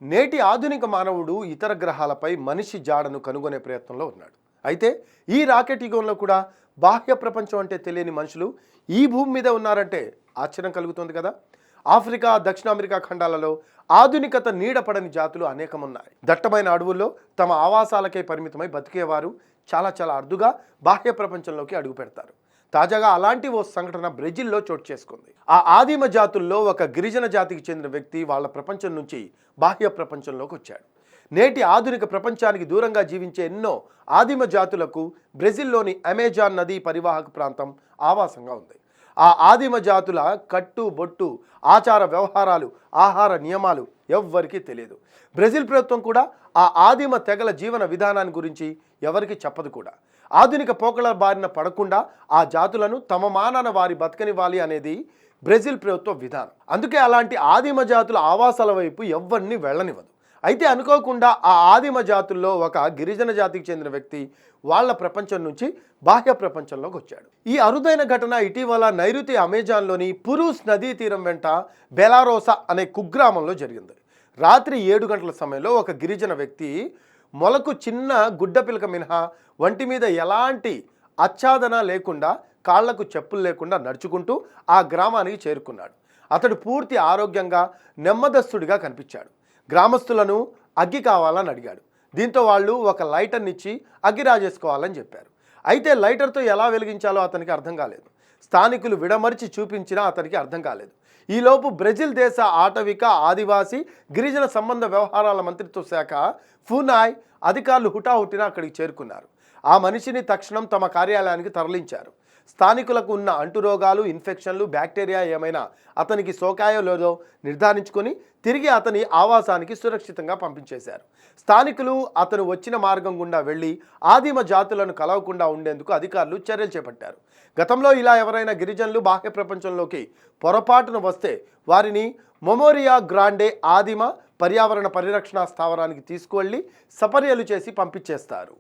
నేటి ఆధునిక మానవుడు ఇతర గ్రహాలపై మనిషి జాడను కనుగొనే ప్రయత్నంలో ఉన్నాడు. అయితే ఈ రాకెట్ యుగంలో కూడా బాహ్య ప్రపంచం అంటే తెలియని మనుషులు ఈ భూమి మీద ఉన్నారంటే ఆశ్చర్యం కలుగుతుంది కదా. ఆఫ్రికా, దక్షిణ అమెరికా ఖండాలలో ఆధునికత నీడపడని జాతులు అనేకం ఉన్నాయి. దట్టమైన అడవుల్లో తమ ఆవాసాలకే పరిమితమై బతికేవారు చాలా అరుదుగా బాహ్య ప్రపంచంలోకి అడుగు పెడతారు. తాజాగా అలాంటి ఓ సంఘటన బ్రెజిల్లో చోటు చేసుకుంది. ఆ ఆదిమ జాతుల్లో ఒక గిరిజన జాతికి చెందిన వ్యక్తి వాళ్ళ ప్రపంచం నుంచి బాహ్య ప్రపంచంలోకి వచ్చాడు. నేటి ఆధునిక ప్రపంచానికి దూరంగా జీవించే ఎన్నో ఆదిమ జాతులకు బ్రెజిల్లోని అమెజాన్ నదీ పరివాహక ప్రాంతం ఆవాసంగా ఉంది. ఆ ఆదిమ జాతుల కట్టు బొట్టు, ఆచార వ్యవహారాలు, ఆహార నియమాలు ఎవ్వరికీ తెలియదు. బ్రెజిల్ ప్రభుత్వం కూడా ఆ ఆదిమ తెగల జీవన విధానాన్ని గురించి ఎవరికి చెప్పదు కూడా. ఆధునిక పోకల బారిన పడకుండా ఆ జాతులను తమ మానాన వారి బతకనివ్వాలి అనేది బ్రెజిల్ ప్రభుత్వ విధానం. అందుకే అలాంటి ఆదిమ జాతుల ఆవాసాల వైపు ఎవ్వరిని వెళ్ళనివ్వదు. అయితే అనుకోకుండా ఆ ఆదిమ జాతుల్లో ఒక గిరిజన జాతికి చెందిన వ్యక్తి వాళ్ళ ప్రపంచం నుంచి బాహ్య ప్రపంచంలోకి వచ్చాడు. ఈ అరుదైన ఘటన ఇటీవల నైరుతి అమెజాన్లోని పురూస్ నదీ తీరం వెంట బెలారోసా అనే కుగ్రామంలో జరిగింది. రాత్రి 7 గంటల సమయంలో ఒక గిరిజన వ్యక్తి మొలకు చిన్న గుడ్డపిలక మినహా వంటి మీద ఎలాంటి ఆచ్ఛాదన లేకుండా, కాళ్లకు చెప్పులు లేకుండా నడుచుకుంటూ ఆ గ్రామానికి చేరుకున్నాడు. అతడు పూర్తి ఆరోగ్యంగా నెమ్మదస్తుడిగా కనిపించాడు. గ్రామస్తులను అగ్గి కావాలని అడిగాడు. దీంతో వాళ్ళు ఒక లైటర్నిచ్చి అగ్గి రాజేసుకోవాలని చెప్పారు. అయితే లైటర్తో ఎలా వెలిగించాలో అతనికి అర్థం కాలేదు. స్థానికులు విడమర్చి చూపించినా అతనికి అర్థం కాలేదు. ఈలోపు బ్రెజిల్ దేశ ఆటవిక, ఆదివాసీ, గిరిజన సంబంధ వ్యవహారాల మంత్రిత్వ శాఖ ఫునాయ్ అధికారులు హుటాహుటిన అక్కడికి చేరుకున్నారు. ఆ మనిషిని తక్షణం తమ కార్యాలయానికి తరలించారు. స్థానికులకు ఉన్న అంటురోగాలు, ఇన్ఫెక్షన్లు, బ్యాక్టీరియా ఏమైనా అతనికి సోకాయో లేదో నిర్ధారించుకొని తిరిగి అతని ఆవాసానికి సురక్షితంగా పంపించేశారు. స్థానికులు అతను వచ్చిన మార్గం గుండా వెళ్ళి ఆదిమ జాతులను కలవకుండా ఉండేందుకు అధికారులు చర్యలు చేపట్టారు. గతంలో ఇలా ఎవరైనా గిరిజనులు బాహ్య ప్రపంచంలోకి పొరపాటున వస్తే వారిని మెమోరియా గ్రాండే ఆదిమ పర్యావరణ పరిరక్షణ స్థావరానికి తీసుకువెళ్ళి సపర్యలు చేసి పంపించేస్తారు.